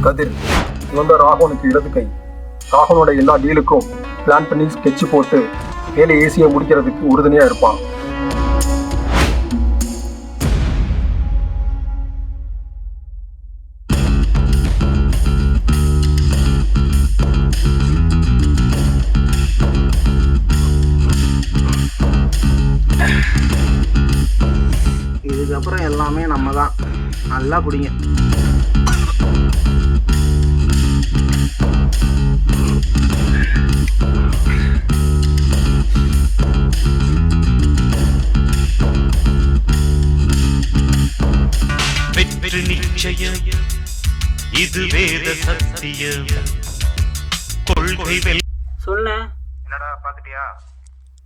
கதிர் இவன் தான் ராகவனுக்கு இடது கை. ராகவனோட எல்லா டீலுக்கும் பிளான் பண்ணி ஸ்கெட்ச் போட்டு வேலை ஈஸியாக முடிக்கிறதுக்கு உறுதுணையாக இருப்பான். இதுக்கப்புறம் எல்லாமே நம்ம தான். நல்லா குடிங்க. வெற்றி நிச்சயம், இது வேத சத்தியம். கொள்கை சொல்லுண்ணே. என்னடா பாத்துட்டியா?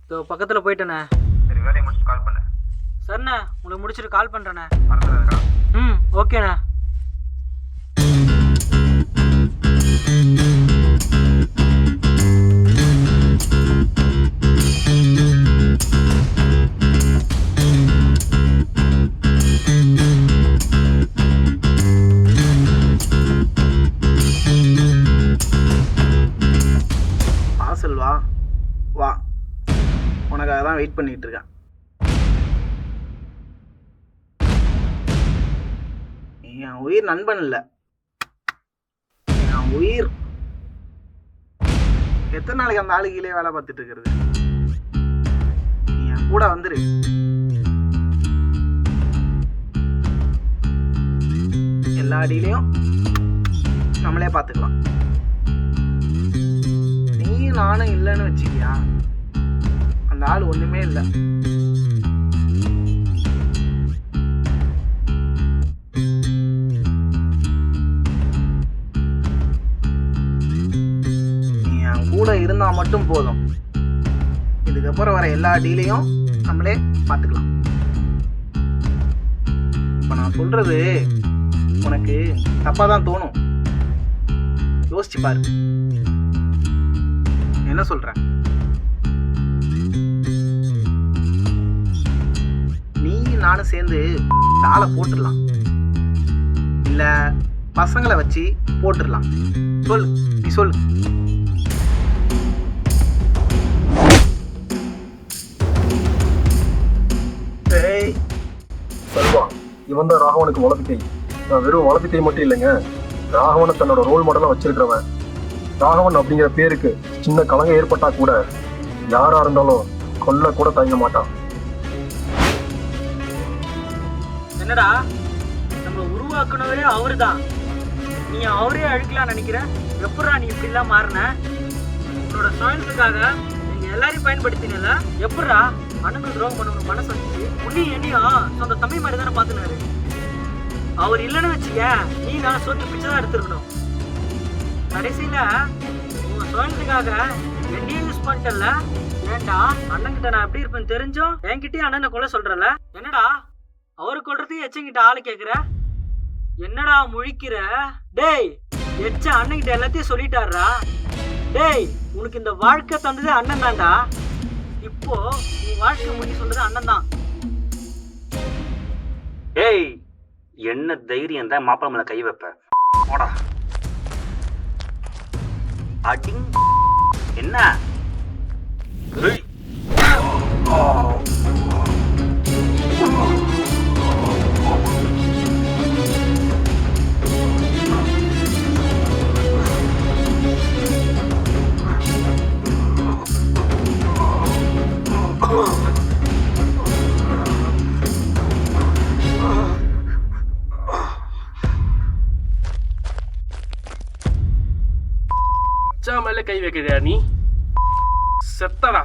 இதோ பக்கத்தில் போயிட்டேண்ணே. சரி, வேலையை முடிச்சு கால் பண்ணு. சரிண்ணே, உங்களுக்கு முடிச்சுட்டு கால் பண்ணுறேண்ணே. மறந்துடாதடா. ஓகேண்ணே. வாசல் வா வா, உனக்காக தான் வெயிட் பண்ணிட்டு இருக்கேன். என் உயிர் நண்பன் இல்லை, என் உயிர். எத்தனை நாளைக்கு அந்த ஆளு கீழே வேலை பார்த்துட்டு இருக்கிறது? என் கூட வந்துரு. எல்லா அடியிலையும் நம்மளே பார்த்துக்கலாம். நீயும் நானும் இல்லைன்னு வச்சுக்கியா, அந்த ஆள் ஒண்ணுமே இல்லை. கூட இருந்தா மட்டும் போதும். இதுக்கப்புறம் வர எல்லா டீலையும் நம்மளே பார்த்துக்கலாம். இப்ப நான் சொல்றது உனக்கு தப்பா தான் தோணும். யோசிச்சு பாரு, என்ன சொல்ற? நீ நானும் சேர்ந்து ஆளை போட்டுடலாம், இல்ல பசங்களை வச்சு போட்டுடலாம். சொல்லு, நீ சொல்லு. செல்வா, இவன் தான் ராகவனுக்கு வலது கை. நான் வெறும் வலது கை மட்டும் இல்லைங்க, ராகவனை தன்னோட ரோல் மாடலாக வச்சிருக்கிறவன். ராகவன் அப்படிங்கிற பேருக்கு சின்ன கலங்க ஏற்பட்டா கூட யாரா இருந்தாலும் கொல்ல கூட தயங்க மாட்டான். என்னடா, நம்ம உருவாக்குனவரே அவரு தான். நீ அவரே அழிக்கலாம் நினைக்கிற? எப்படா நீ இப்படிலாம் மாறின? உன்னோட சுயத்துக்காக நீங்க எல்லாரையும் பயன்படுத்தினல. எப்படா அண்ணன் துரோகம் பண்ண ஒரு மனசு வந்துச்சு? உன்னையும் என்னையும் சொந்த தம்பி மாதிரி தானே பார்த்துனாரு. அவர் இல்லைன்னு வச்சுக்க, நீ நான் சொத்து பிச்சை தான் எடுத்துருக்கணும். கடைசியில உங்க சுயத்துக்காக என்னையும் யூஸ் பண்ணிட்டல. ஏன்டா அண்ணன்கிட்ட நான் எப்படி இருப்பேன்னு தெரிஞ்சும் என்கிட்டயும் அண்ணனை கொலை சொல்றல? என்னடா அவரு கொல்றதுக்கு எச்சங்கிட்ட ஆளு கேக்குற? என்னடா முழிக்கிற? டேய், எச்ச அண்ணன்கிட்ட எல்லாத்தையும் சொல்லிட்டாரா? டேய், உனக்கு இந்த வாழ்க்கை தந்தது அண்ணன் தான்டா. இப்போ நீ வாழ்க்கை முடிக்க சொல்றது அண்ணன் தான். ஏய், என்ன தைரியம் தான் மாப்பிள்ளை மேல கை வைப்ப? போடா. அடிங். என்ன? ஏய். மேல கை வைக்கிறியா நீ? செத்தடா.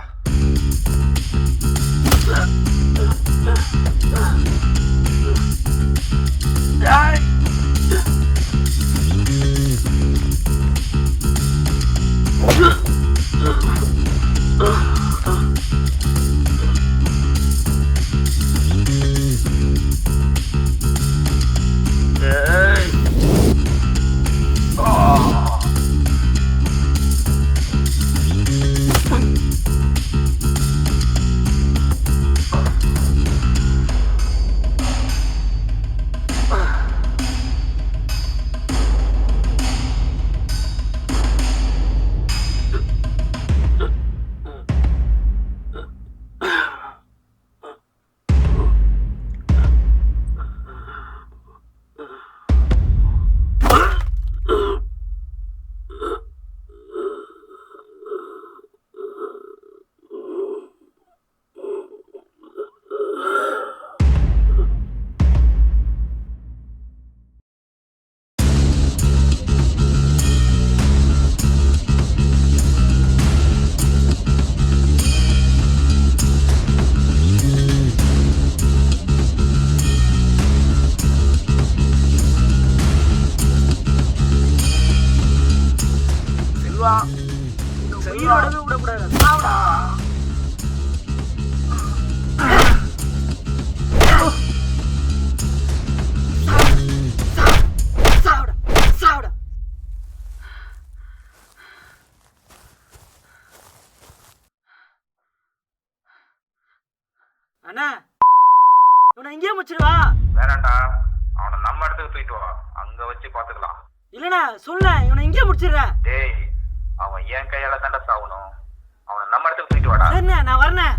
அண்ணா இவனை இங்கேயே முடிச்சிருவா. வேணாண்டா, அவனை நம்ம இடத்துக்கு தூக்கிட்டு வா, அங்க வச்சு பாத்துக்கலாம். இல்லண்ணா சொல்ல இவனை இங்கேயே முடிச்சிடுறேன். டேய், அவன் என் கையால தாண்டா சாவணும். அவனை நம்ம இடத்துக்கு தூக்கிட்டு வாடா. சரிண்ணே, நான் வரேண்ணே.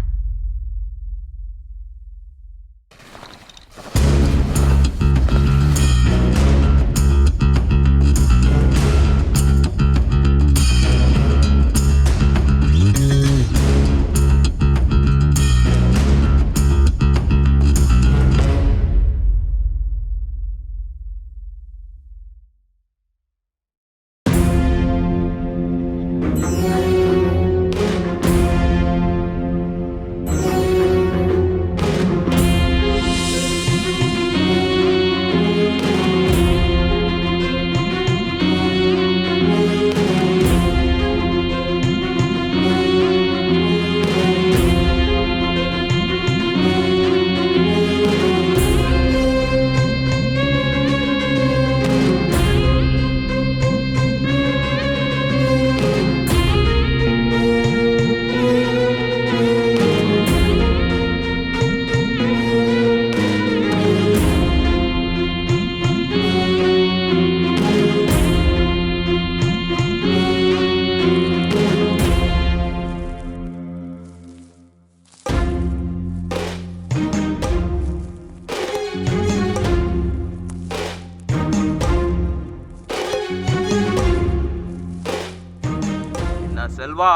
செல்வா,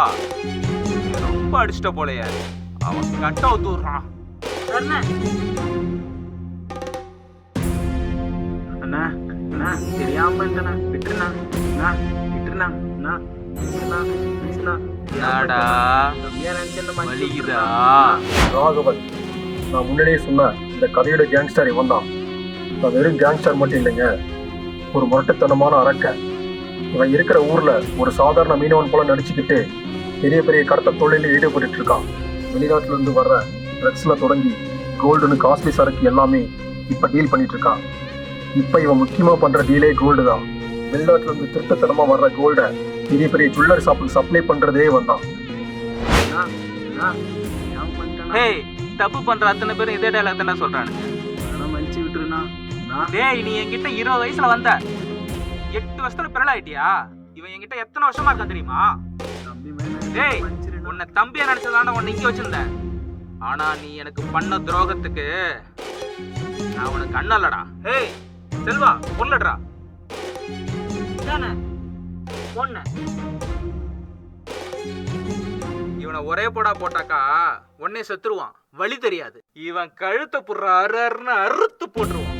ரொம்ப அடிச்சிட்ட போலையே. அவன் கட்ட ஊத்துறான். சரிண்ணே. அண்ணா அண்ணா தெரியாம பண்ணிட்டேண்ணா. விட்டுருண்ணா. அண்ணா விட்டுருண்ணா. அண்ணா விட்டுருண்ணா. ப்ளீஸ்ண்ணா. என்னடா தம்பியா நினைச்சு வலிக்குதா? ராகவன், நான் முன்னாடியே சொன்ன இந்த கதையோட கேங்ஸ்டர் இவன் தான். நான் வெறும் கேங்ஸ்டர் மட்டும் இல்லைங்க, ஒரு முரட்டுத்தனமான அரக்க. இவன் இருக்கிற ஊர்ல ஒரு சாதாரண மீனவன் போல நடிச்சுக்கிட்டு பெரிய பெரிய கடத்தல் தொழிலில் ஈடுபட்டு இருக்கான். வெளிநாட்டுல இருந்து வர்ற ட்ரக்ஸ்ல தொடங்கி கோல்டுன்னு காஸ்ட்லி சரக்கு எல்லாமே இப்ப டீல் பண்ணிட்டு இருக்கான். இப்ப இவன் முக்கியமா பண்ற டீலே கோல்டு தான். வெளிநாட்டுல இருந்து திருட்டுத்தனமா வர்ற கோல்ட பெரிய பெரிய ஜுவல்லரி ஷாப்புக்கு சப்ளை பண்றதே இவன் தான். டேய், தப்பு பண்ற அத்தனை பேரும் இதே டைலாக் தானே சொல்றானுங்க. மன்னிச்சு விட்டுருண்ணா. டேய், நீ என்கிட்ட 20 வயசுல வந்த, 8 வருஷத்துல பிறல் ஆயிட்டியா? இவன் என்கிட்ட எத்தனை வருஷமா இருக்கான் தெரியுமா? டேய், உன்னை தம்பியா நினைச்சதான உன்னை இங்க வச்சிருந்தேன். ஆனா நீ எனக்கு பண்ண துரோகத்துக்கு நான் உனக்கு அண்ணலடா. ஏய் செல்வா, பொருளடா. பொண்ணு இவனை ஒரே போடா போட்டாக்கா உடனே செத்துருவான், வழி தெரியாது. இவன் கழுத்தை புடுற அருன்னு அறுத்து போட்டுருவான்.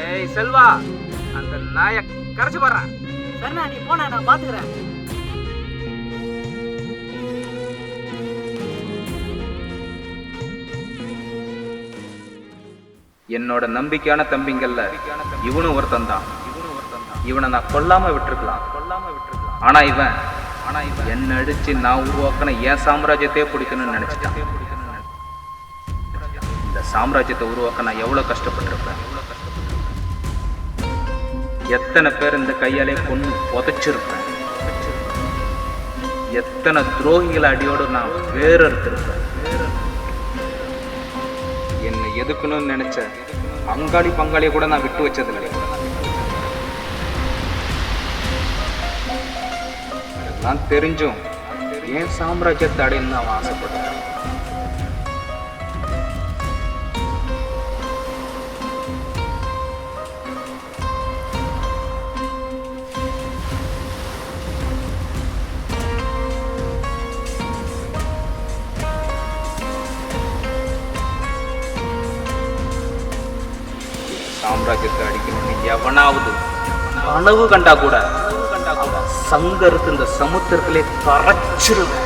ஏய் செல்வா, அந்த நாயை கரைச்சு போடுறேன். சரிண்ணா, நீ போன நான் பாத்துக்கிறேன். என்னோட நம்பிக்கையான தம்பிங்கள்ல இவனும் ஒருத்தன் தான். இவனை நான் கொல்லாம விட்டுருக்கலாம். ஆனா இவன் என்ன அடிச்சு நான் உருவாக்கின என் சாம்ராஜ்யத்தையே பிடிக்கணும்னு நினைச்சிட்டான். இந்த சாம்ராஜ்யத்தை உருவாக்க நான் எவ்வளவு கஷ்டப்பட்டிருப்பேன். எத்தனை பேர் இந்த கையாலே கொண்டு புதைச்சிருப்பேன். எத்தனை துரோகிகளை அடியோடு நான் வேறறுத்திருப்பேன். என்னை எதுக்கணும்னு நினைச்ச அங்காளி பங்காளியை கூட நான் விட்டு வச்சதில்லை. நான் தெரிஞ்சும் என் சாம்ராஜ்யத்தை அடையணும்னு அவன் ஆசைப்பட்டேன். சாம்ராஜ்யத்தை அடிக்கணும்னு எவனாவது கனவு கண்டா கூட சங்கருக்கு இந்த சமுத்திரத்திலே கரைச்சிருவேன்.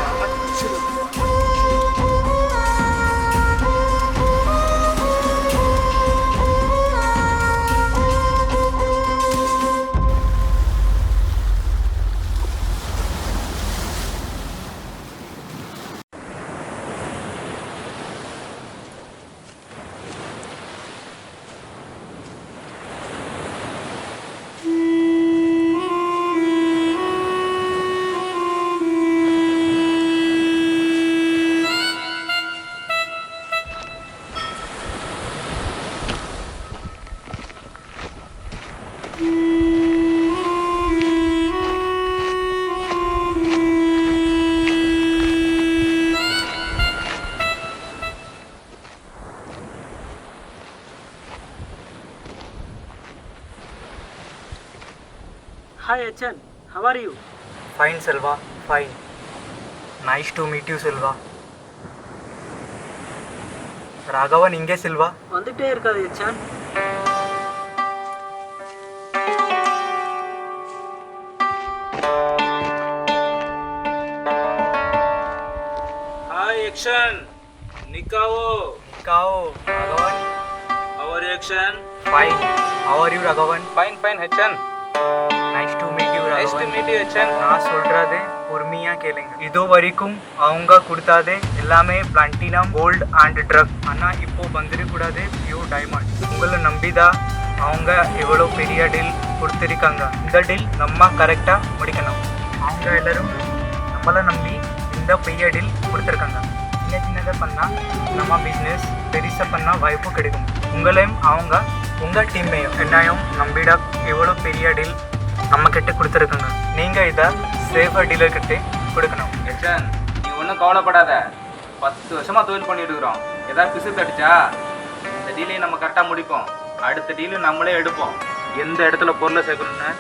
Hi Achan, how are you? Fine, Selva. Fine. Nice to meet you, Selva. Raghavan இங்கே செல்வா? வந்துட்டே இருக்காது Achan. Hi, Action. Nikao. Kao, Raghavan. How are you, Action? Fine. How are you, Raghavan? Fine, Action. Nice to meet you, Nice to Raghavan. meet you, Action. நான் சொல்றதே பொறுமையா கேளுங்க. இது வரைக்கும் அவங்க கொடுத்தாதே எல்லாமே பிளாட்டினம், கோல்ட் அண்ட் ட்ரக். ஆனா இப்போ வந்துடக்கூடாது பியூர் டைமண்ட். உங்களை நம்பிதான் அவங்க எவ்வளோ பெரிய டீல் கொடுத்துருக்காங்க. இந்த டீல் நம்ம கரெக்டா முடிக்கணும். அவங்க எல்லாரும் நம்மளை நம்பி இந்த பெரிய டீல் கொடுத்துருக்காங்க. சின்ன சின்னதாக பண்ணால் நம்ம பிஸ்னஸ் பெருசாக பண்ணால் வாய்ப்பு கிடைக்கும். உங்களையும் அவங்க உங்கள் டீமையும் என்னையும் நம்பிட எவ்வளோ பெரிய டீல் நம்மக்கிட்ட கொடுத்துருக்காங்க. நீங்கள் இதை சேஃபாக டீலர்கிட்ட கொடுக்கணும். Action, நீ ஒன்றும் கவலைப்படாத. 10 வருஷமா தொழில் பண்ணிட்டு இருக்கிறோம். ஏதாவது பிசு தடிச்சா இந்த டீலையும் நம்ம கரெக்டாக முடிப்போம். அடுத்த டீலும் நம்மளே எடுப்போம். எந்த இடத்துல பொருளை சேர்க்கணும்னு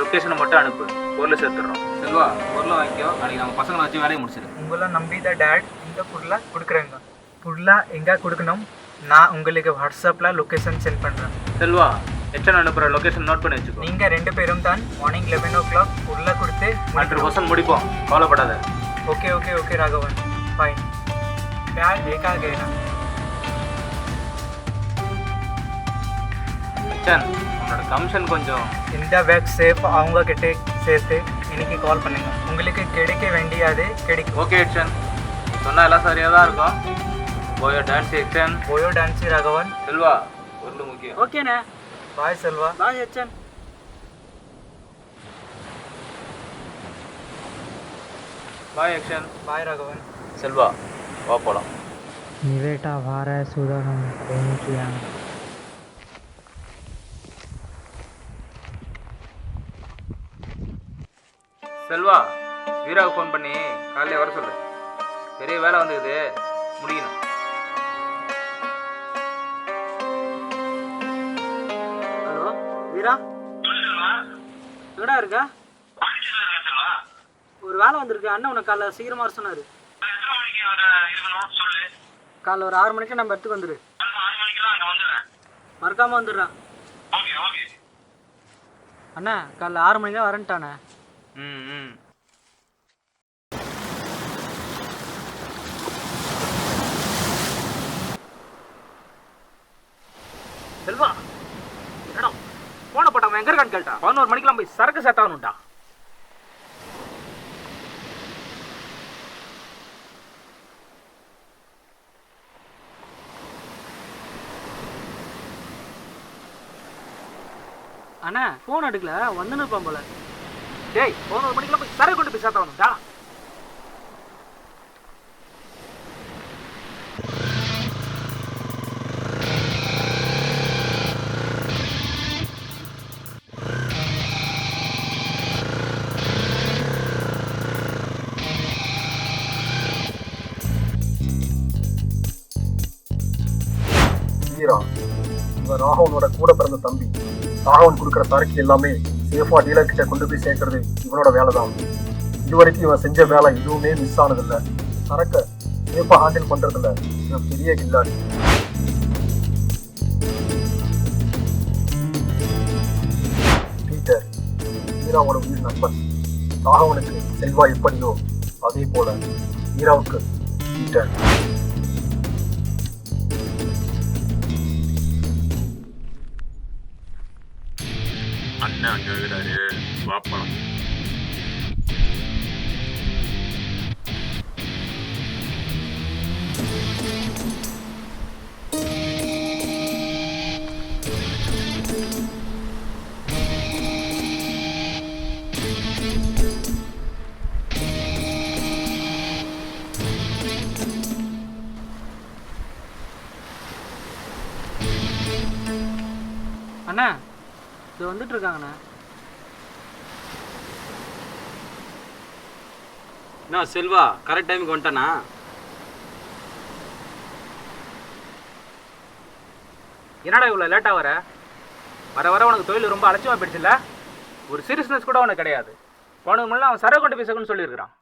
லொக்கேஷனை மட்டும் அனுப்பு, பொருளை சேர்த்துடுறோம். செல்வா, பொருளை வாங்கிக்கோ. நாளைக்கு நம்ம பசங்களை வச்சு வேலையை முடிச்சிடு. உங்களை நம்பி தான் டேட் இந்த பொருளை கொடுக்குறேங்க. பொருளை எங்கே கொடுக்கணும் நான் உங்களுக்கு வாட்ஸ்அப்பில் லொக்கேஷன் சென்ட் பண்ணுறேன். செல்வா, எச்சன் அனுப்புகிற லொக்கேஷன் நோட் பண்ணி வச்சுக்கோ. நீங்கள் 2 பேரும் தான் மார்னிங் 11 o'clock பொருளை கொடுத்து 100% முடிப்போம், கவலைப்படாத. Okay okay okay Raghavan, fine. பேக் देखा गया ना? எச்சன், உன்னோட கமிஷன் கொஞ்சம். இந்த பேக் சேஃப் அவங்க கிட்டே சேர்த்து இன்னைக்கு கால் பண்ணுங்க. உங்களுக்கு கிடைக்க வேண்டியது கிடைக்கும். ஓகே எச்சன், சொன்னால் எல்லாம் சரியாக தான் இருக்கும். போயோ டான்ஸ் எச்சன். போயோ டான்ஸ் ராகவன். செல்வா, பொருள் முக்கியம். ஓகேண்ணே. பாய் செல்வா. பாய் Achan. பாய் எச்சன். பாய் ராகவன். செல்வா, வா போகலாம். निवेटा भार है सुदर्शन देने किया செல்வா, வீராவுக்கு ஃபோன் பண்ணி காலையிலே வர சொல்லு. பெரிய வேலை வந்துக்குது, முடியணும். ஹலோ வீரா, எங்கடா இருக்கா? ஒரு வேலை வந்திருக்கு. அண்ணன் உனக்கு காலைல சீக்கிரமா வர சொன்னாரு. காலைல ஒரு 6 மணிக்கு நம்ம இடத்துக்கு வந்துடு. மறக்காம வந்துடுறான். அண்ணா காலைல 6 மணிக்கு வரேன்ட்டானே. ம். செல்வா, என்னடா போன போட்டான் எங்க இருக்கான்னு கேட்டா. 11 மணிக்கெல்லாம் போய் சரக்கு சேர்த்தாகணும்டா. அண்ணா ஃபோன் எடுக்கல, வந்துன்னு இருப்பான் போல. டேய், 11 மணிக்கெல்லாம் போய் சரக்கு கொண்டு போய் சேர்த்தாகணும்டா. வீரா, இவன் ராகவனோட கூட பிறந்த தம்பி. ராகவன் கொடுக்குற சரக்கு எல்லாமே சேஃபா டீலர் கிட்ட கொண்டு போய் சேர்க்கறது இவனோட வேலை தான். இதுவரைக்கும் இவன் செஞ்ச வேலை எதுவுமே மிஸ் ஆனதில்லை. சரக்கை சேஃபா ஹேண்டில் பண்றதுல இவன் பெரிய கில்லாடி. பீட்டர் வீராவோட உயிர் நண்பன். ராகவனுக்கு செல்வா எப்படியோ அதே போல வீராவுக்கு பீட்டர். அண்ணன் அங்க இருக்கிறாரு, வாப்பலாம். அண்ணா இது வந்துட்டு இருக்காங்கண்ணா. நான் செல்வா கரெக்ட் டைமுக்கு வந்துட்டானா? என்னடா இவ்வளோ லேட்டாக வர வர உனக்கு தொழில் ரொம்ப அலட்சியமாக போயிடுச்சுல்ல? ஒரு சீரியஸ்னஸ் கூட அவனுக்கு கிடையாது. போனது முன்னாடி அவன் சரக்கு கொண்டு பேசணும்னு சொல்லியிருக்கிறான்.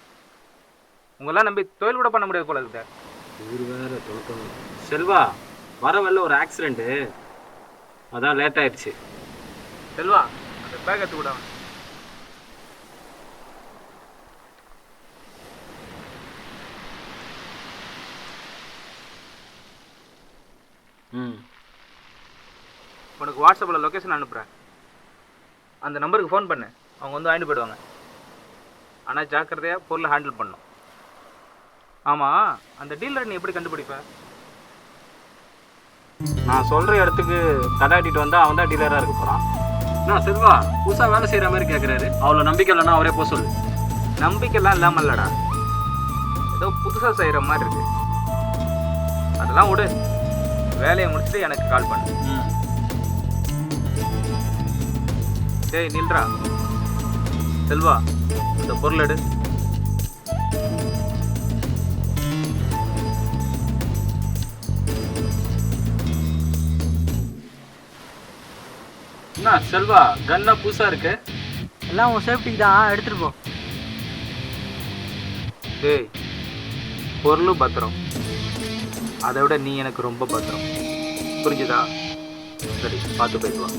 உங்களெல்லாம் நம்பி தொழில் கூட பண்ண முடியாது போல இருக்குது. இவர் வேற தொலைக்கணும். செல்வா, வர வரல ஒரு ஆக்சிடென்ட்டு, அதான் லேட் ஆயிடுச்சு. செல்வா, அந்த பேக் எடுத்து கூட அவன். உனக்கு வாட்ஸ்அப்பில் லொக்கேஷன் அனுப்புகிறேன். அந்த நம்பருக்கு ஃபோன் பண்ணு, அவங்க வந்து வாங்கிட்டு போயிடுவாங்க. ஆனால் ஜாக்கிரதையாக பொருளை ஹேண்டில் பண்ணணும். ஆமாம், அந்த டீலர் நீ எப்படி கண்டுபிடிப்ப? நான் சொல்கிற இடத்துக்கு தடாட்டிட்டு வந்தால் அவன் தான் டீலராக இருக்க போகிறான். நான் செல்வா புதுசாக வேலை செய்கிற மாதிரி கேட்குறாரு. அவ்வளோ நம்பிக்கை இல்லைன்னா அவரே போக சொல்லு. நம்பிக்கைலாம் இல்லாமல் இல்லடா, ஏதோ புதுசாக செய்கிற மாதிரி இருக்கு. அதெல்லாம் விடு, வேலையை முடிச்சுட்டு எனக்கு கால் பண்ணு. டேய் நில்றா. செல்வா, இந்த பொருள் எடு. என்ன செல்வா, கன்லாம் புதுசாக இருக்கு. எல்லாம் உன் சேஃப்டிக்கு தான், எடுத்துகிட்டு போ. டேய், பொருளும் பத்திரம், அதை விட நீ எனக்கு ரொம்ப பத்திரம். புரிஞ்சுதா? சரி, பார்த்து போயிட்டு வா.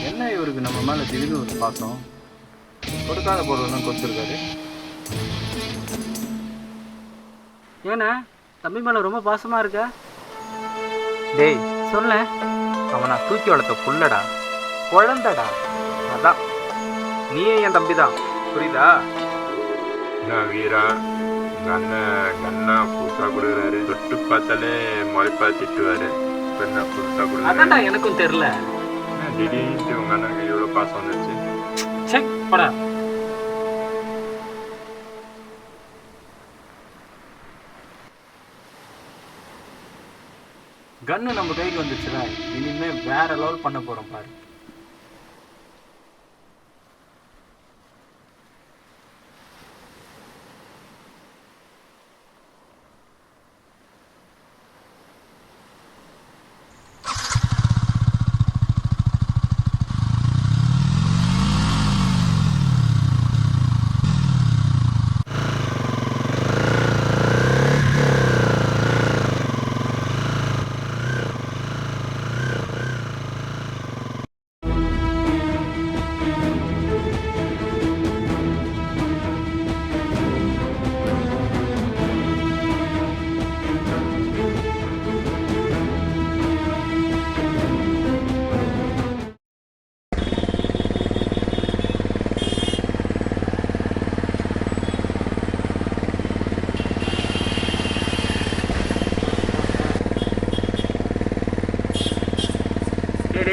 என்ன இவருக்கு நம்ம மேலே திடீர்னு ஒரு பாசம்? கொடுக்காத பொருள்லாம் கொடுத்துருக்காரு. ஏண்ணா தம்பி மேலே ரொம்ப பாசமாக இருக்க? டேய், சொல்ல. அவன் நான் தூக்கி வளர்த்த புள்ளடா, குழந்தடா. அதான் நீயே என் தம்பி தான், புரியுதா? என்ன வீரா, உங்கள் அண்ணன் கண்ணா புதுசாக கொடுக்குறாரு. தொட்டு பார்த்தாலே முறைப்பா திட்டுவார். இப்போ என்ன புதுசாக கொடுக்குறாரு? அதான்டா எனக்கும் தெரில. திடீர்னு உங்கள் அண்ணனுக்கு எவ்வளோ பாசம் வந்துச்சு. செக் படா. கன்னு நம்ம கைக்கு வந்துச்சுல, இனிமே வேற லெவல் பண்ண போறோம் பாரு.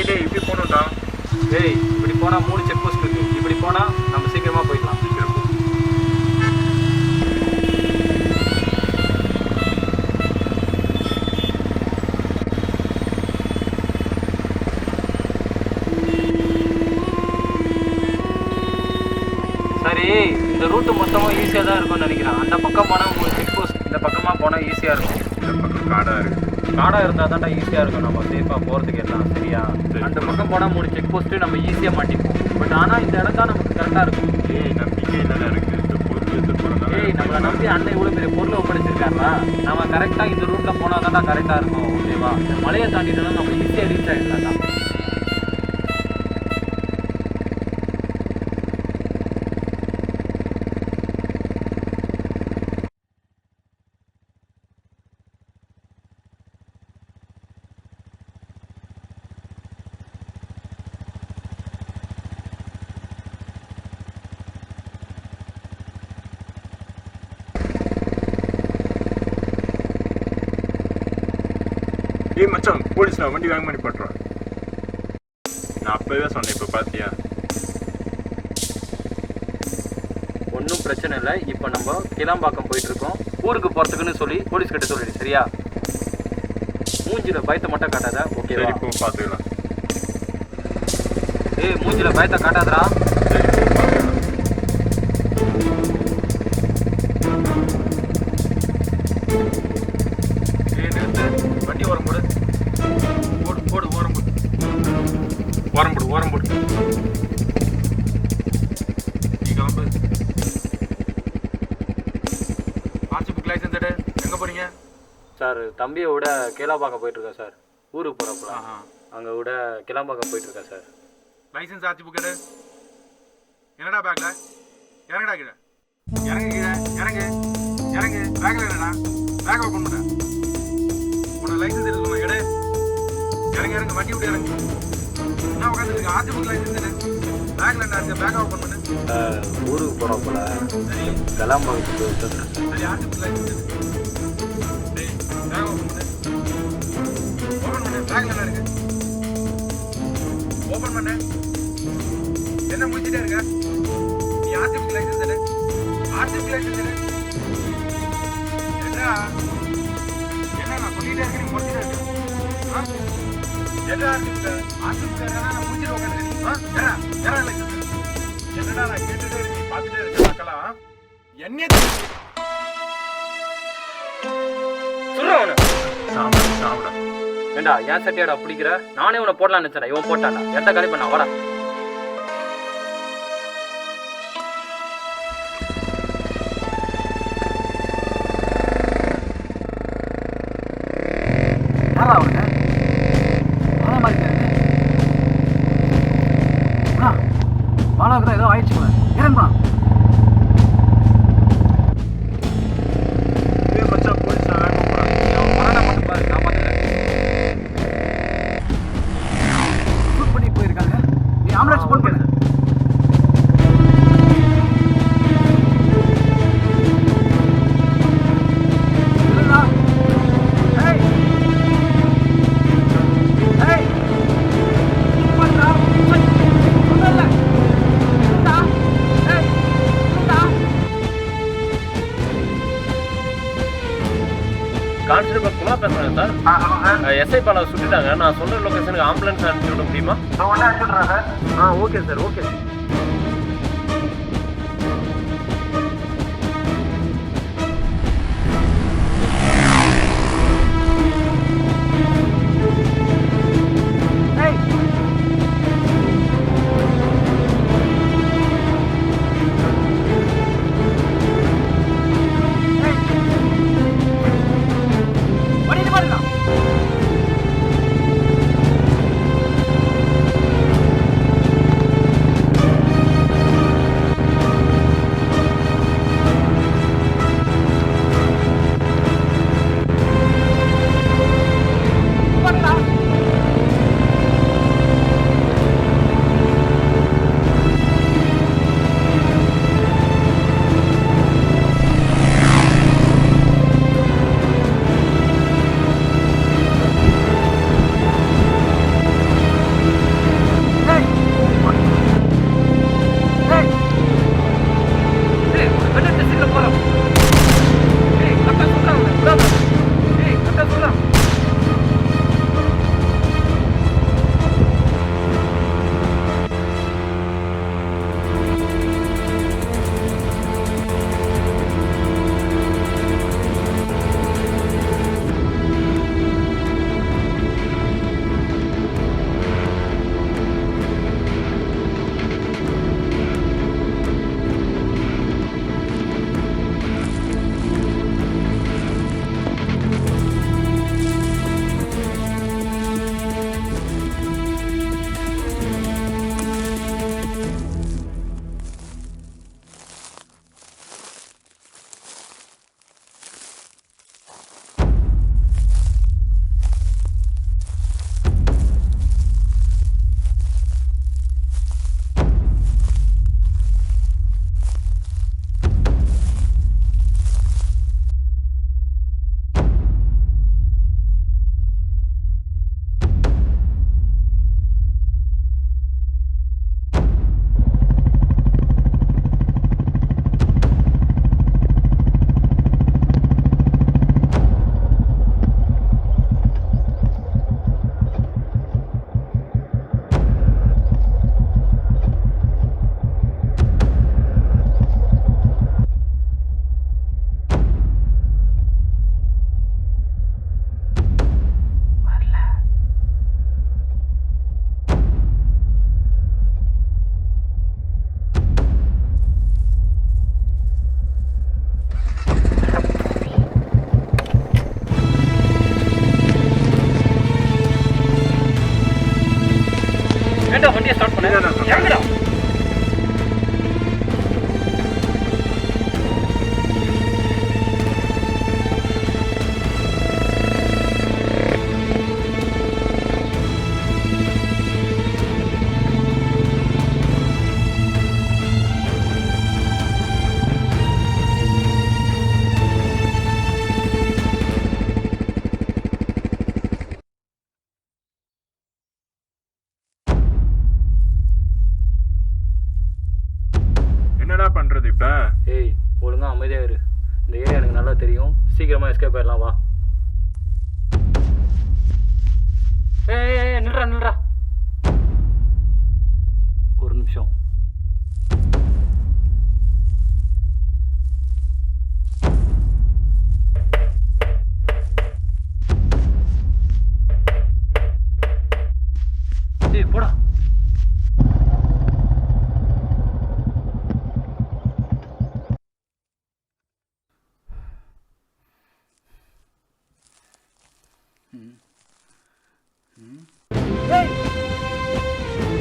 டேய் இப்படி போகணும்டா. டேய், இப்படி போனால் 3 செக் போஸ்ட் இருக்கு. இப்படி போனால் நம்ம சீக்கிரமாக போயிடலாம். சீக்கிரம் போ. சரி, இந்த ரூட்டு மொத்தமாக ஈஸியாக தான் இருக்கும்னு நினைக்கிறேன். அந்த பக்கம் போனால் 3 செக் போஸ்ட், இந்த பக்கமாக போனால் ஈஸியாக இருக்கும். இந்த பக்கம் காடாக இருக்குது. காடாக இருந்தால் தான்டா ஈஸியாக இருக்கும், நம்ம சேஃபாக போகிறதுக்கு எல்லாம். சரியா? அந்த பக்கம் போனால் 3 செக் போஸ்ட்டு நம்ம ஈஸியாக மாட்டிப்போம். பட் ஆனால் இந்த இடம் தான் நமக்கு கரெக்டாக இருக்கும். ஏய், நம்பிக்கை இல்லைனா இருக்குது. இந்த பொருள் எடுத்து போகிறனால ஏய், நம்மளை நம்பி அண்ணன் இவ்வளோ பெரிய பொருளை ஒப்படைச்சிருக்காரா, நம்ம கரெக்டாக இந்த ரூட்டில் போனால் தான்டா கரெக்டாக இருக்கும். ஓகேவா? இந்த மலையை தாண்டிட்டோம்னா நம்ம ஈஸியாக ரீச் ஆகிடலாம் தான். ஏய் மச்சான், போலீஸ் நான் வண்டி வாங்க பண்ணி பண்ணுறேன். நான் அப்போவே சொன்னேன், இப்போ பார்த்தியா? ஒன்றும் பிரச்சனை இல்லை. இப்போ நம்ம கிளாம்பாக்கம் போயிட்டுருக்கோம். ஊருக்கு போகிறதுக்குன்னு சொல்லி போலீஸ் கிட்ட சொல்லிடு. சரியா? மூஞ்சியில் பயத்தை மட்டும் காட்டாத. ஓகேவா? சரி, இப்போ பார்த்துக்கலாம். ஏய், மூஞ்சியில் பயத்தை காட்டாதடா. சரி, இப்போ பார்த்துக்கலாம். ஏய் நிறுத்து, வண்டி ஓரம் போடு. போடு போடு, ஓரம் போடு. ஓரம் போடு, ஓரம் போடு. சார் தம்பியை விட கேளாம்பாக்கம் போயிட்டுருக்கா சார். ஊருக்கு போகிறப்பல அங்கே விட கிளம்பாக்கம் போயிட்டுருக்கா சார். லைசன்ஸ் ஆர்சி புக் எடு. என்னடா பேக்ல? இறங்கடா கீழே. இறங்கு கீழே. இறங்கு இறங்கு. பேக்ல என்னடா? பேக் ஓப்பன் பண்ண. உனக்கு லைசன்ஸ் எடுத்து சொன்ன எடு. இறங்கு இறங்கு. வண்டி விட்டு இறங்கு. என்ன உட்காந்துருக்கு? ஆர்சி புக் லைசன்ஸ் எடு. பேக்ல என்ன இருக்கு? பேக் ஓப்பன் பண்ணு. ஊருக்கு போகிறப்பல சரி கிளம்பாக்கத்துக்கு போயிட்டு சரி. ஆர்சி புக் லைசன்ஸ் எடு. சரி பேக் ஓப்பன் பண்ணு. ஓப்பன் பண்ணு. பேக்ல என்ன இருக்கு? ஓப்பன் பண்ணு. என்ன முடிச்சுட்டே இருக்க? நீ ஆர்டிபிக் லைசன்ஸ் எடு. ஆர்டிபிக் லைசன்ஸ் எடு. என்ன நான் சொல்லிட்டே இருக்கேன், நீ முடிச்சுட்டே இருக்க. என்ன ஆர்டிபிக் நான் முடிச்சுட்டு உட்காந்துருக்கேன். என்ன லைசன்ஸ் என்னடா நான் கேட்டுட்டே இருக்கேன், பார்த்துட்டே இருக்கேன். மக்களா என்ன சொல்கிறேன் சாப்பிட சாப்பிட ஏண்டா ஏன் சட்டையாடா பிடிக்கிற? நானே உன்னை போடலான்னு நினச்சேன். இவன் போட்டான்டா. எட்ட காலி பண்ணா வாடா. யாரா அவனுங்க? மாலா மாதிரி மாலாவுக்கு தான் ஏதோ ஆயிடுச்சு போல. இறங்குமா? மச்சான் போலீஸ் வரடா மட்டும் பாரு, நான் பார்த்துக்கிறேன். ஷூட் பண்ணி போயிருக்காங்க. நீ ஆம்புலன்ஸ் ஃபோன் பண்ணு. இல்லடா. ஏய் ஏய் பண்றா. ஒண்ணல. இல்லடா. ஏய் இல்லடா. கான்ஸ்டபிள் குமார் பேசுகிறேன் சார். எஸ்ஐ பாலாவை சுட்டுட்டாங்க. நான் சொல்கிற லொக்கேஷனுக்கு ஆம்புலன்ஸ் அனுப்பிச்சு விட முடியுமா? Okay sir, okay. ஏய் ஏய் வண்டிட்டு பாருங்க. சீக்கிரமாக எஸ்கேப் ஆயிடலாம் வா. ஏய் நில்றா நில்றா, ஒரு நிமிஷம். ஏய் போடா.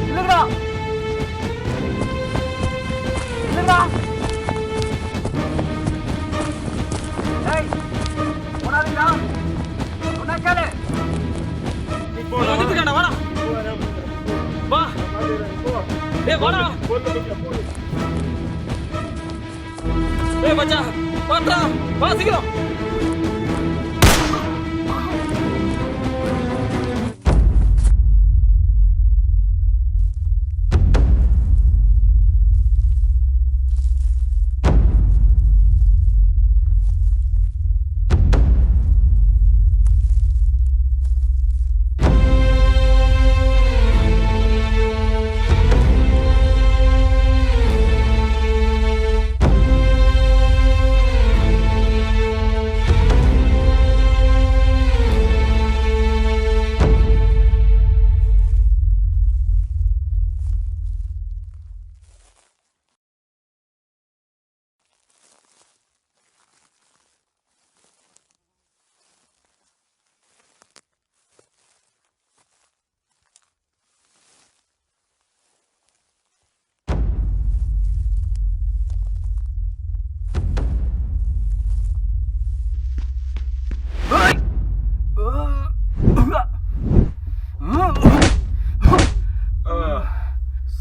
இல்லைடா இல்லைடா. ஏய் போடாதீங்கடா, சொன்னா கேளு. வந்துட்டாடா, வாடா வா. ஏய் வாடா. ஏய் மச்சான் வாடா, வா சீக்கிரம்.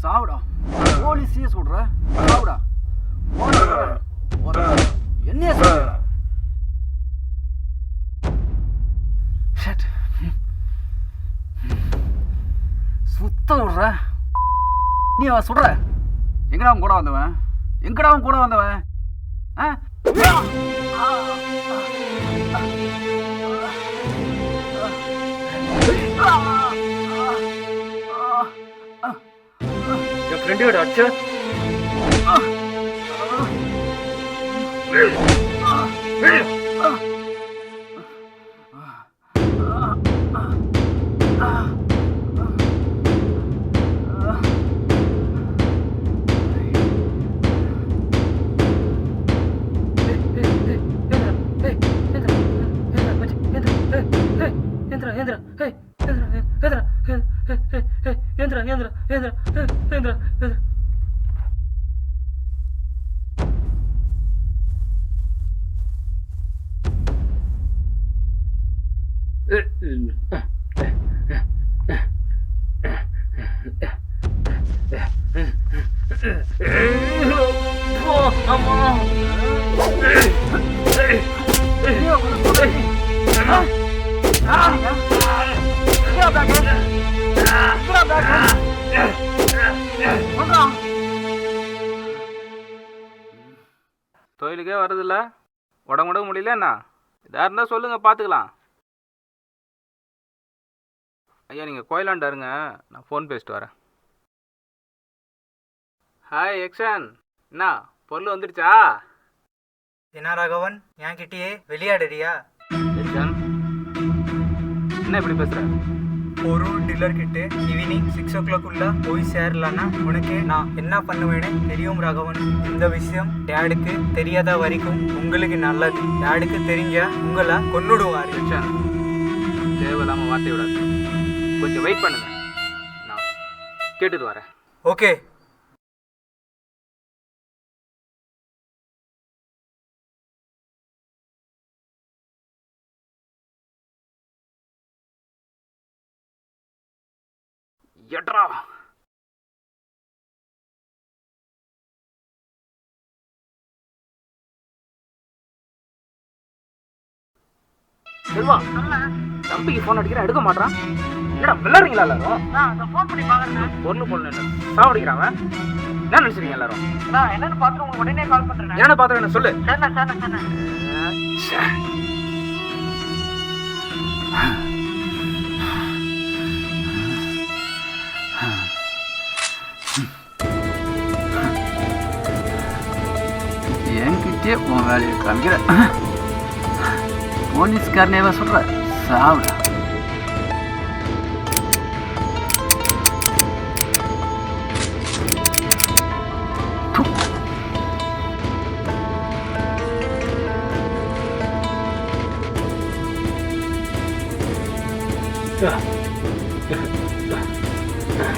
சாவுடா, போலீஸே சொல்ற. சாவுடா, என்ன சொல்ற? சுத்த விடுற நீ. அவன் சொல்ற எங்கடா அவன் கூட வந்தவன்? எங்கடா அவன் கூட வந்தவன்? என் ஃப்ரெண்டோட அச்சா தொழிலுக்கே வருதில்ல, உடம்பு முடியல என்ன? இதாக இருந்தால் சொல்லுங்கள், பார்த்துக்கலாம். ஐயா நீங்கள் கோயிலாண்டா இருங்க, நான் ஃபோன் பேசிட்டு வரேன். ஹாய் எக்ஷன், என்ன பொருள் வந்துடுச்சா? என்ன ராகவன், என் கிட்டேயே விளையாடுறியா? எக்ஷன் என்ன இப்படி பேசுகிற? ஒரு டீலர் கிட்ட ஈவினிங் 6 o'clock போய் சேரலன்னா உனக்கு நான் என்ன பண்ணுவேன்னு தெரியும் ராகவன். இந்த விஷயம் டேடுக்கு தெரியாத வரைக்கும் உங்களுக்கு நல்லது. டேடுக்கு தெரிஞ்சா உங்களை கொன்னுடுவார். எக்ஷன் தேவையில்லாமல் வார்த்தை விடாது, கொஞ்சம் வெயிட் பண்ணுங்க, நான் கேட்டுட்டு வரேன். ஓகே. எட்ரா செல்வா, தம்பிக்கு ஃபோன் அடிக்கிறேன், எடுக்க மாட்டான். என்னடா விளையாடுறீங்களா எல்லாரும்? ஃபோன் பண்ணி பாக்குறேன். பொண்ணு பொண்ணு சாவடிக்கிறாங்க. என்ன நினைச்சிருக்கீங்க எல்லாரும்? நான் என்னன்னு பார்த்துட்டு உங்களுக்கு உடனே கால் பண்றேன். என்ன பார்த்து என்ன சொல்லு. சரிண்ணா சரிண்ணா சரிண்ணா. வச்சு உன் வேலையை காமிக்கிற போலீஸ்காரனேவா சொல்ற சாப்பிட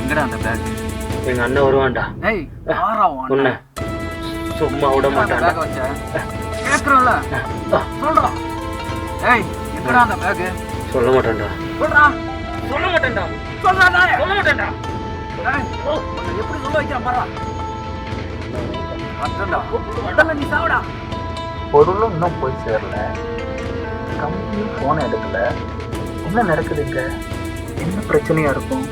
எங்கடா அந்த பேக்? எங்க அண்ணன் வருவான்டா. ஏய் யாரா உன்னை சும்மா விட மாட்டான். பேக் வச்ச கேக்குறல சொல்றா. ஏய் எங்கடா அந்த பேக்? சொல்ல மாட்டேன்டா. சொல்றா. சொல்ல மாட்டேன்டா. சொல்றா. சொல்ல மாட்டேன்டா. ஏய் உன்னை எப்படி சொல்ல வைக்கிறேன் பாறா. அத்தண்டா உடல்ல நீ சாவடா. பொருளும் இன்னும் போய் சேரல, கம்பெனியும் ஃபோன் எடுக்கல. என்ன நடக்குதுங்க? என்ன பிரச்சனையா இருக்கும்?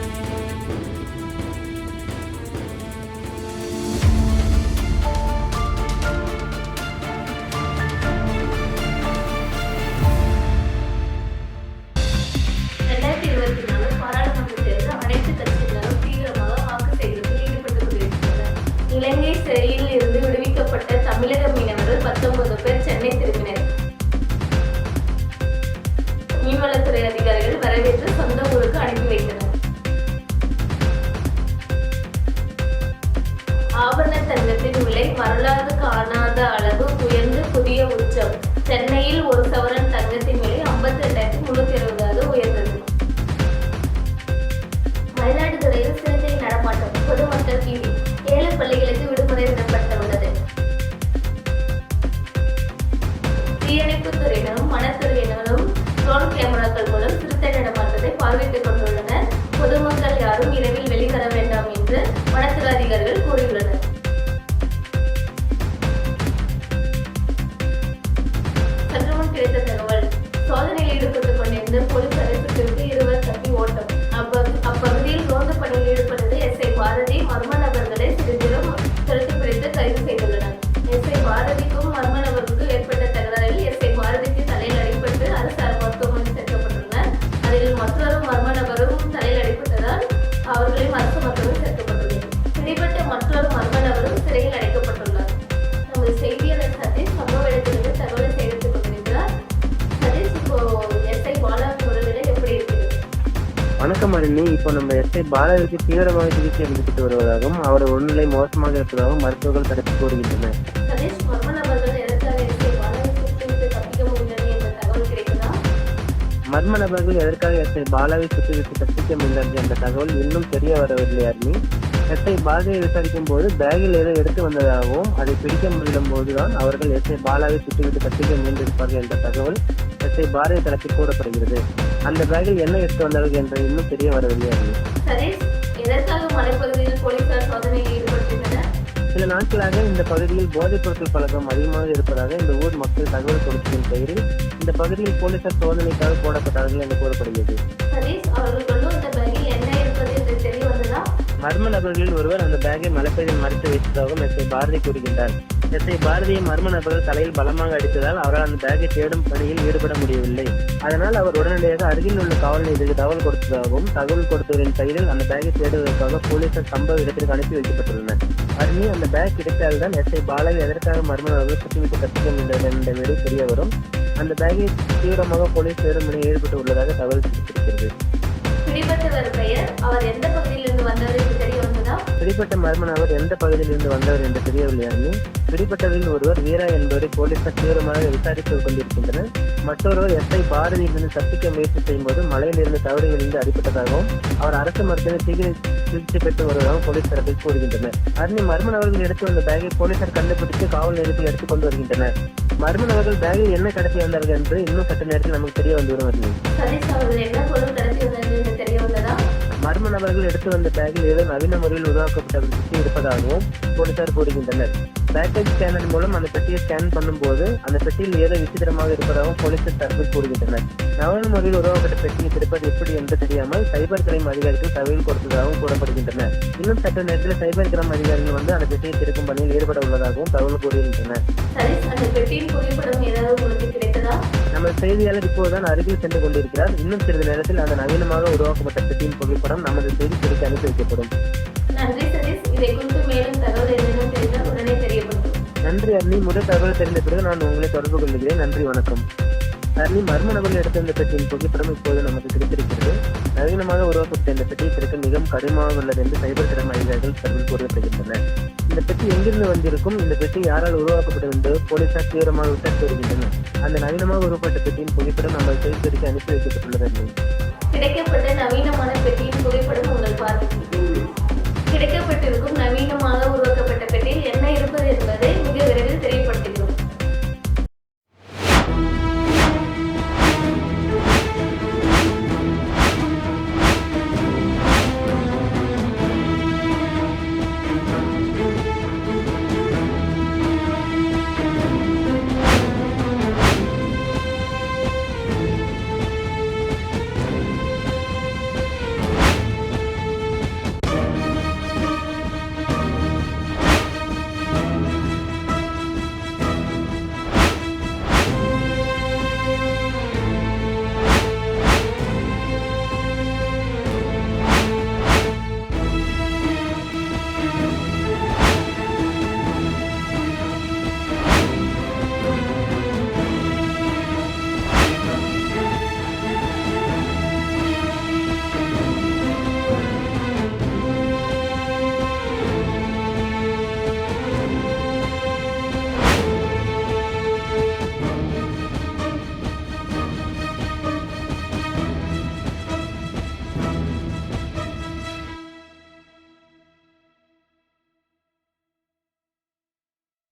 இலங்கை சிறையில் இருந்து விடுவிக்கப்பட்ட தமிழக மீனவர்கள் 19 பேர் சென்னை திரும்பினர். மீன்வளத்துறை அதிகாரிகள் வரவேற்று சொந்த ஊருக்கு அனுப்பி வைத்தனர். ஆபரண தங்கத்தின் விலை வரலாறு காணாத அளவு உயர்ந்து புதிய உச்சம். சென்னையில் ஒரு சவரன் தங்கத்தின் விலை 52,360 உயர்ந்தது. மயிலாடுதுறையில் சிறுத்தை நடமாட்டம், பொதுமக்கள் பீதி. 7 பள்ளிகளுக்கு விடுமுறை விடப்பட்டுள்ளது. தீயணைப்புத் துறையினரும் வனத்துறையினரும் ட்ரோன் கேமராக்கள் மூலம் சிறுத்தை நடமாட்டத்தை பார்வையிட்டுக் கொண்டுள்ளனர். பொதுமக்கள் யாரும் இரவில் வெளிவர வேண்டாம் என்று வனத்துறை அதிகாரிகள் கூறியுள்ளனர். சற்றுமுன் கிடைத்த தகவல். சோதனையில் ஈடுபட்டுக் கொண்டிருந்த போலீசாரை சுற்றிவிட்டு 20 தப்பி ஓட்டம். அப்பகுதியில் ரோந்து பணியில் ஈடுபட்டது எஸ்ஐ பாரதி மர்ம நபர்களை சிறிது தூரம் துரத்தி பிடித்து கைது செய்துள்ளனர். எஸ்ஐ பாரதிக்கும் மர்ம நபருக்கும் ஏற்பட்ட தகராறில் எஸ்ஐ பாரதிக்கு தலையில் அடிபட்டு அரசு மருத்துவமனை சேர்க்கப்பட்டுள்ளனர். அதில் மற்றொரு மர்ம நபரும் தலையில் அடிபட்டதால் அவர்களையும் அரசு மருத்துவமனை சேர்க்கப்பட்டுள்ளது. பிடிபட்ட மற்றொரு மர்ம நபரும் சிறையில் அடைக்கப்பட்டுள்ளார். நமது செய்தியாளர் சதீஷ் சம்பவ இடத்திலிருந்து தகவலை சேகரித்துக் கொண்டிருக்கிறார். சதீஷ், இப்போ எஸ்ஐ பாலாவின் உடல்நிலை எப்படி இருக்கிறது? வணக்கம் அருணி. இப்போ நம்ம எஸ்ஐ பாலாவிற்கு தீவிரமாக சிகிச்சை அளிக்கப்பட்டு வருவதாகவும் அவர் உடல்நிலை மோசமாக இருப்பதாகவும் மருத்துவர்கள் தரப்பு கூறுகின்றனர். சதீஷ், மர்ம நபர்கள் எதற்காக எஸ்ஐ பாலாவை சுற்றிவிட்டு தப்பிக்க முடிந்தது என்ற தகவல் கிடைக்குதா? மர்ம நபர்கள் எதற்காக எஸ்ஐ பாலாவை சுற்றிவிட்டு தப்பிக்க முடிந்தது என்ற தகவல் இன்னும் தெரிய வரவில்லை அருணி. எஸ்ஐ பாலாவை விசாரிக்கும் போது பேகில் ஏதோ எடுத்து வந்ததாகவும் அதை பிடிக்க முடியும் போதுதான் அவர்கள் எஸ்ஐ பாலாவை சுற்றிவிட்டு தப்பிக்க முயன்றிருப்பார்கள் என்ற தகவல் எஸ்ஐ பாலாவை தரப்பில் கூறப்படுகிறது. அந்த பேகில் என்ன எடுத்து வந்தார்கள் என்று இன்னும் தெரிய வரவில்லை அருணி. சதீஷ், எதற்காக மலைப்பகுதியில் போலீசார் சோதனையில் ஈடுபட்டிருந்தனர்? சில நாட்களாக இந்த பகுதியில் போதைப் பொருட்கள் பழக்கம் அதிகமாக இருப்பதாக இந்த ஊர் மக்கள் தகவல் கொடுத்ததின் பெயரில் இந்த பகுதியில் போலீசார் சோதனைக்காக போடப்பட்டார்கள் என்று கூறப்படுகிறது. சதீஷ், அவர்கள் கொண்டு வந்த பேகில் என்ன இருப்பது என்று தெரிய வந்ததா? மர்ம நபர்களில் ஒருவர் அந்த பேக்கை மலைப்பகுதியில் மறைத்து வைத்ததாகவும் எஸ்ஐ பாரதி கூறுகின்றார். எஸ்ஐ பாரதியை மர்ம நபர்கள் தலையில் பலமாக அடித்ததால் அவரால் அந்த பேக்கை தேடும் பணியில் ஈடுபட முடியவில்லை. அதனால் அவர் உடனடியாக அருகில் உள்ள காவல் நிலையத்துக்கு தகவல் கொடுத்ததாகவும் தகவல் கொடுத்தவரின் பெயரில் அந்த பேக்கை தேடுவதற்காக போலீசார் சம்பவ இடத்திற்கு அனுப்பி வைக்கப்பட்டுள்ளனர். அருணி, அந்த பேக் கிடைத்தால்தான் எஸ்ஐ பாலாவை எதற்காக மர்ம நபர்கள் சுற்றிவிட்டு தப்பிக்க முடிந்தது என்ற விடை தெரிய வரும். அந்த பேக்கை தீவிரமாக போலீஸ் தேடும் பணியில் ஈடுபட்டு உள்ளதாக தகவல் கிடைத்திருக்கிறது. பிடிபட்டவர் பெயர், அவர் எந்த பகுதியிலிருந்து வந்தவர் என்று தெரிய வந்ததா? பிடிப்பட்ட மர்ம நபர் எந்த பகுதியிலிருந்து வந்தவர் என்று தெரியவில்லை அருணி. பிடிப்பட்டவரில் ஒருவர் வீரா என்பவரை போலீசார் தீவிரமாக விசாரித்துக் கொண்டிருக்கின்றனர். மற்றொருவர் எஸ்ஐ பாரதியிலிருந்து தப்பிக்க முயற்சி செய்யும் போது மலையிலிருந்து தவறி விழுந்து அடிபட்டதாகவும் அவர் அரசு மருத்துவமனை சிகிச்சை பெற்று வருவதாகவும் போலீஸ் தரப்பில் கூறுகின்றனர். அருணி, மர்ம நபர்கள் எடுத்து வந்த பேக்கை போலீசார் கண்டுபிடித்து காவல் நிலையத்தில் எடுத்துக் கொண்டு வருகின்றனர். மர்ம நபர்கள் பேக்கில் என்ன கடத்தி வந்தார்கள் என்று இன்னும் சற்று நேரத்தில் நமக்கு தெரிய வந்துவிடும் அருணி. சதீஷ், அவர்கள் என்ன பொருள் கடத்தி வந்தது என்று தெரிய வந்ததா? மர்ம நபர்கள் எடுத்து வந்த பேக்கில் ஏதோ நவீன முறையில் உருவாக்கப்பட்ட பெட்டி இருப்பதாகவும் போலீசார் கூறுகின்றனர். பேக்கேஜ் ஸ்கேனர் மூலம் அந்த பெட்டியை ஸ்கேன் பண்ணும்போது அந்த பெட்டியில் ஏதோ விசித்திரமாக இருப்பதாகவும் போலீசார் தரப்பில் கூறுகின்றனர். நவீன முறையில் உருவாக்கப்பட்ட பெட்டியை திறப்பது எப்படி என்று தெரியாமல் சைபர் கிரைம் அதிகாரிகள் தகவல் கொடுத்ததாகவும் கூறப்படுகின்றனர். இன்னும் சற்று நேரத்தில் சைபர் கிரைம் அதிகாரிகள் வந்து அந்த பெட்டியை திறக்கும் பணியில் ஈடுபட உள்ளதாகவும் தகவல் கூறுகின்றனர். சதீஷ், அந்த பெட்டியின் புகைப்படம் ஏதாவது உங்களுக்கு கிடைத்ததா? நம்ம செய்தியாளர் இப்போதுதான் அருகில் சென்று கொண்டிருக்கிறார். இன்னும் சிறிது நேரத்தில் அந்த நவீனமாக உருவாக்கப்பட்ட பெட்டியின் புகைப்படம் நமது செய்தி குறித்து அனுப்பி வைக்கப்படும். நன்றி சதீஷ். இதை குறித்து மேலும் தகவல் ஏதேனும் தெரிந்தால் உடனே தெரியப்படும். நன்றி அர்னி. முதல் தகவல் தெரிந்த பிறகு நான் உங்களை தொடர்பு கொள்கிறேன். நன்றி, வணக்கம். அர்னி, மர்ம நபர்கள் எடுத்த இந்த பெட்டியின் புகைப்படம் இப்போது நமக்கு கிடைத்திருக்கிறது. நவீனமாக உருவாக்கப்பட்ட இந்த பெட்டியை திறக்க மிகவும் கடினமாக உள்ளது என்று சைபர் கிரைம் அதிகாரிகள் தகவல் கூறப்படுகின்றனர். இந்த பெட்டி எங்கிருந்து வந்திருக்கும், இந்த பெட்டி யாரால் உருவாக்கப்பட்டது என்று போலீசார் தீவிரமாக விசாரித்து வருகின்றனர். அந்த நவீனமாக உருவாக்கப்பட்ட பெட்டியின் புகைப்படம் நம்ம செய்திக்கு அனுப்பி வைக்கப்பட்டுள்ளது. கிடைக்கப்பட்ட நவீனமான பெட்டியின் புகைப்படம்